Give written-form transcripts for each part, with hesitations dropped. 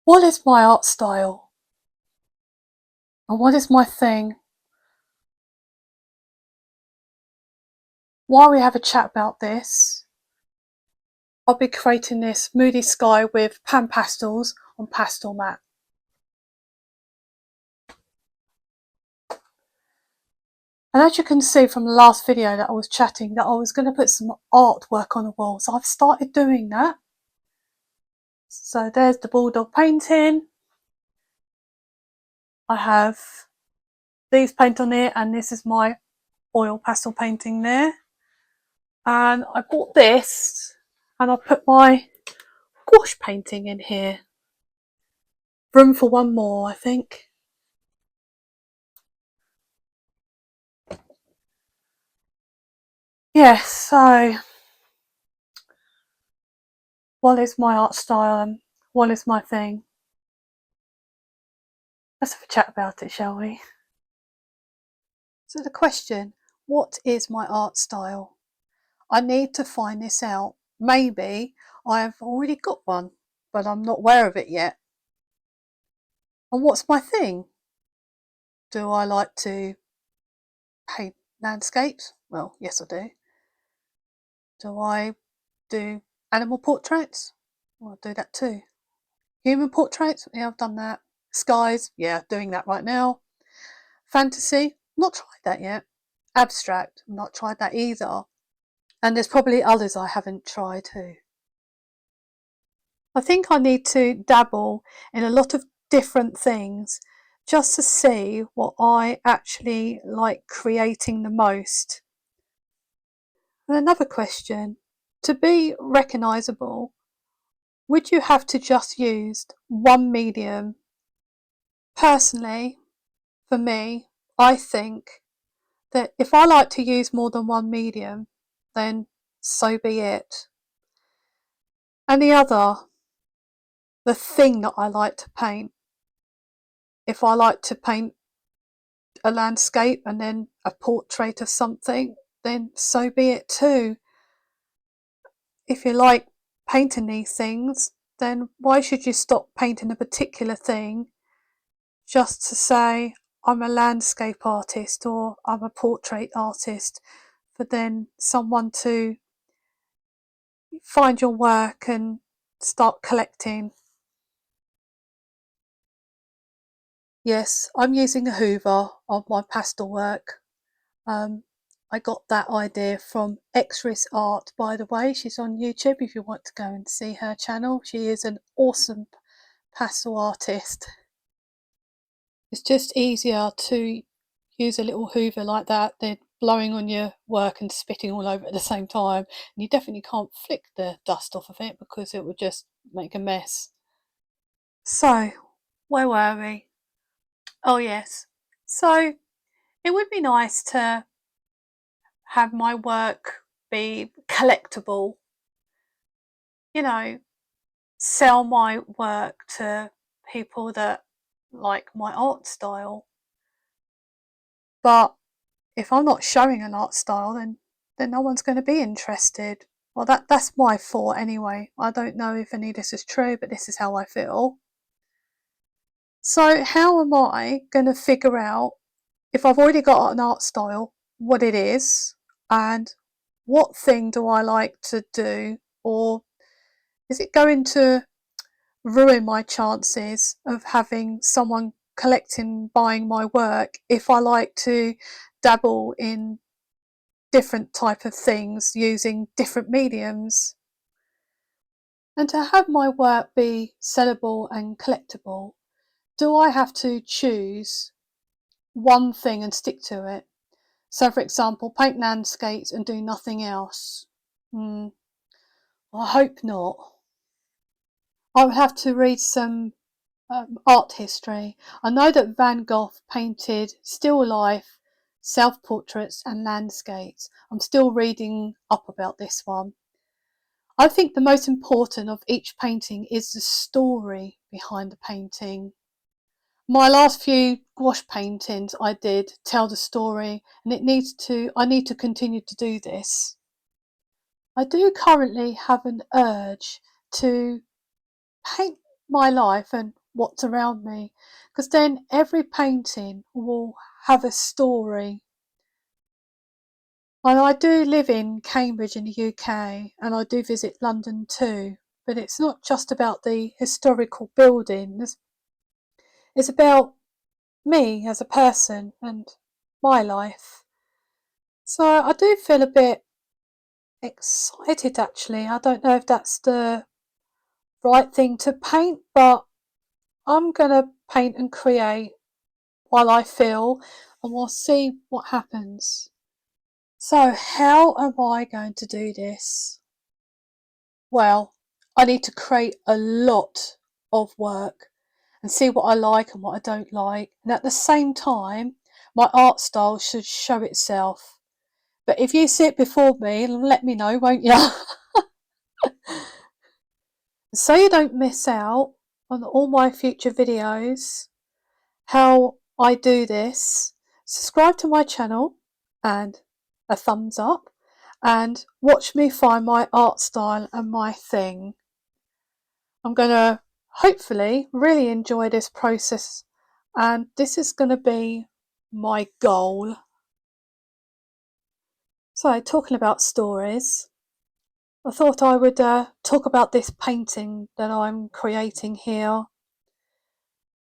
What is my art style? And what is my thing? While we have a chat about this, I'll be creating this moody sky with pan pastels on Pastelmat. And as you can see from the last video that I was chatting, that I was going to put some artwork on the wall. So I've started doing that. So there's the bulldog painting. I have these paint on it, and this is my oil pastel painting there. And I bought this and I put my gouache painting in here. Room for one more, I think. Yes, so what is my art style and what is my thing? Let's have a chat about it, shall we? So the question, what is my art style? I need to find this out. Maybe I have already got one, but I'm not aware of it yet. And what's my thing? Do I like to paint landscapes? Well, yes I do. Do I do animal portraits? Well, I'll do that too. Human portraits? Yeah, I've done that. Skies? Yeah, doing that right now. Fantasy? Not tried that yet. Abstract? Not tried that either. And there's probably others I haven't tried too. I think I need to dabble in a lot of different things just to see what I actually like creating the most. And another question, to be recognisable, would you have to just use one medium? Personally, for me, I think that if I like to use more than one medium, then so be it. And the thing that I like to paint, if I like to paint a landscape and then a portrait of something, then so be it too. If you like painting these things, then why should you stop painting a particular thing just to say I'm a landscape artist or I'm a portrait artist, for then someone to find your work and start collecting? Yes, I'm using a hoover on my pastel work. I got that idea from Xris Art, by the way. She's on YouTube if you want to go and see her channel. She is an awesome pastel artist. It's just easier to use a little hoover like that than blowing on your work and spitting all over at the same time. And you definitely can't flick the dust off of it because it would just make a mess. So, where were we? Oh yes. So, it would be nice to have my work be collectible, you know, sell my work to people that like my art style. But if I'm not showing an art style, then no one's going to be interested. Well, that's my thought anyway. I don't know if any of this is true, but this is how I feel. So how am I going to figure out, if I've already got an art style, what it is and what thing do I like to do, or is it going to ruin my chances of having someone collecting, buying my work if I like to dabble in different type of things using different mediums? And to have my work be sellable and collectible, do I have to choose one thing and stick to it? So for example, paint landscapes and do nothing else? I hope not. I would have to read some art history. I know that Van Gogh painted still life, self-portraits and landscapes. I'm still reading up about this one. I think the most important of each painting is the story behind the painting. My last few gouache paintings I did tell the story, and I need to continue to do this. I do currently have an urge to paint my life and what's around me, because then every painting will have a story. And I do live in Cambridge in the UK, and I do visit London too, but it's not just about the historical buildings, it's about me as a person and my life. So I do feel a bit excited actually. I don't know if that's the right thing to paint, but I'm going to paint and create while I feel, and we'll see what happens. So, how am I going to do this? Well, I need to create a lot of work and see what I like and what I don't like. And at the same time, my art style should show itself. But if you sit before me, let me know, won't you? So you don't miss out on all my future videos, how I do this, subscribe to my channel and a thumbs up, and watch me find my art style and my thing. I'm going to hopefully really enjoy this process, and this is going to be my goal. So, talking about stories, I thought I would talk about this painting that I'm creating here.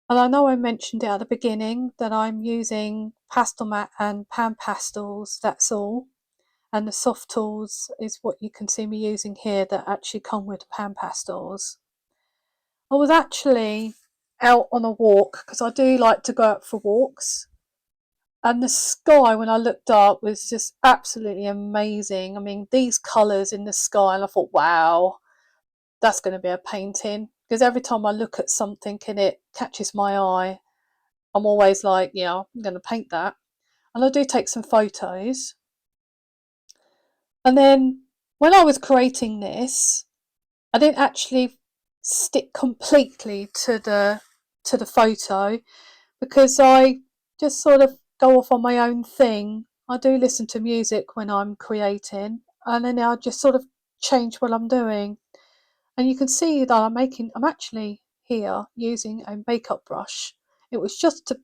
And I know I mentioned it at the beginning that I'm using Pastelmat and Pan Pastels, that's all. And the soft tools is what you can see me using here that actually come with the Pan Pastels. I was actually out on a walk, because I do like to go out for walks. And the sky, when I looked up, was just absolutely amazing. I mean, these colours in the sky, and I thought, wow, that's going to be a painting. Because every time I look at something and it catches my eye, I'm always like, yeah, I'm going to paint that. And I do take some photos. And then when I was creating this, I didn't actually stick completely to the photo, because I just sort of go off on my own thing. I do listen to music when I'm creating, and then I just sort of change what I'm doing. And you can see that I'm actually here using a makeup brush. It was just to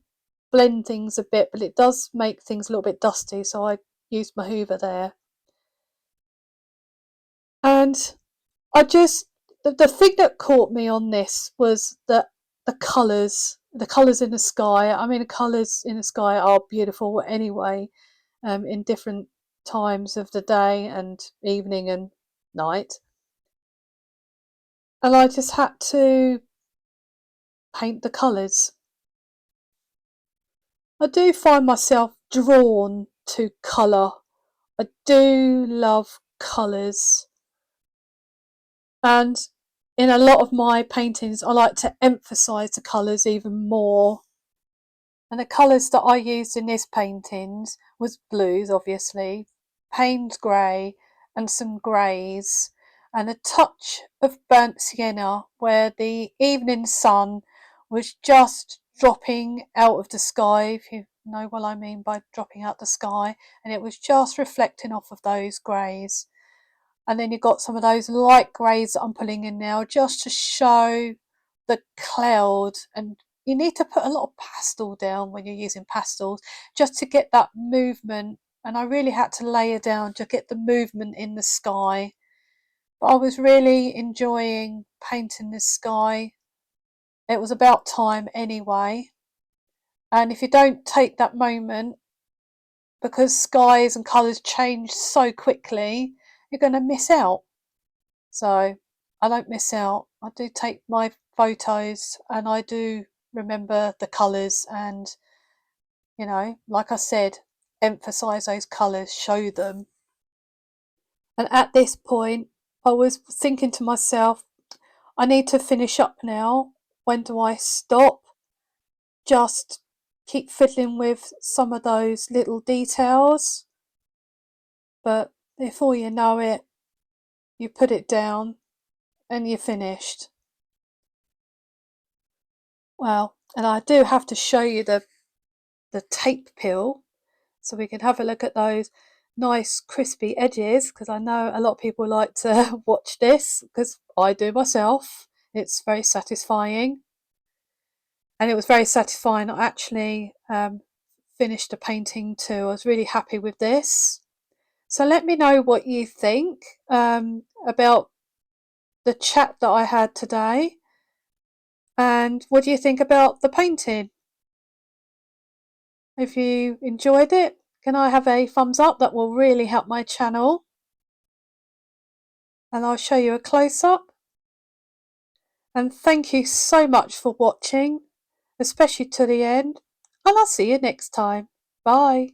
blend things a bit, but it does make things a little bit dusty, so I used my hoover there. And the thing that caught me on this was that the colours in the sky. I mean, the colours in the sky are beautiful anyway, in different times of the day and evening and night. And I just had to paint the colours. I do find myself drawn to colour. I do love colours. And in a lot of my paintings, I like to emphasise the colours even more. And the colours that I used in this paintings was blues, obviously, Payne's grey, and some greys, and a touch of burnt sienna where the evening sun was just dropping out of the sky, if you know what I mean by dropping out the sky, and it was just reflecting off of those greys. And then you've got some of those light greys that I'm pulling in now just to show the cloud. And you need to put a lot of pastel down when you're using pastels just to get that movement. And I really had to layer down to get the movement in the sky. But I was really enjoying painting the sky. It was about time anyway. And if you don't take that moment, because skies and colours change so quickly, you're going to miss out. So I don't miss out. I do take my photos, and I do remember the colours, and, like I said, emphasise those colours, show them. And at this point, I was thinking to myself, I need to finish up now. When do I stop? Just keep fiddling with some of those little details. But before you know it, you put it down and you're finished. Well, and I do have to show you the tape peel, so we can have a look at those nice crispy edges, because I know a lot of people like to watch this, because I do myself. It's very satisfying, and it was very satisfying. I actually finished a painting too. I was really happy with this. So let me know what you think about the chat that I had today, and what do you think about the painting? If you enjoyed it, can I have a thumbs up? That will really help my channel. And I'll show you a close-up. And thank you so much for watching, especially to the end. And I'll see you next time. Bye.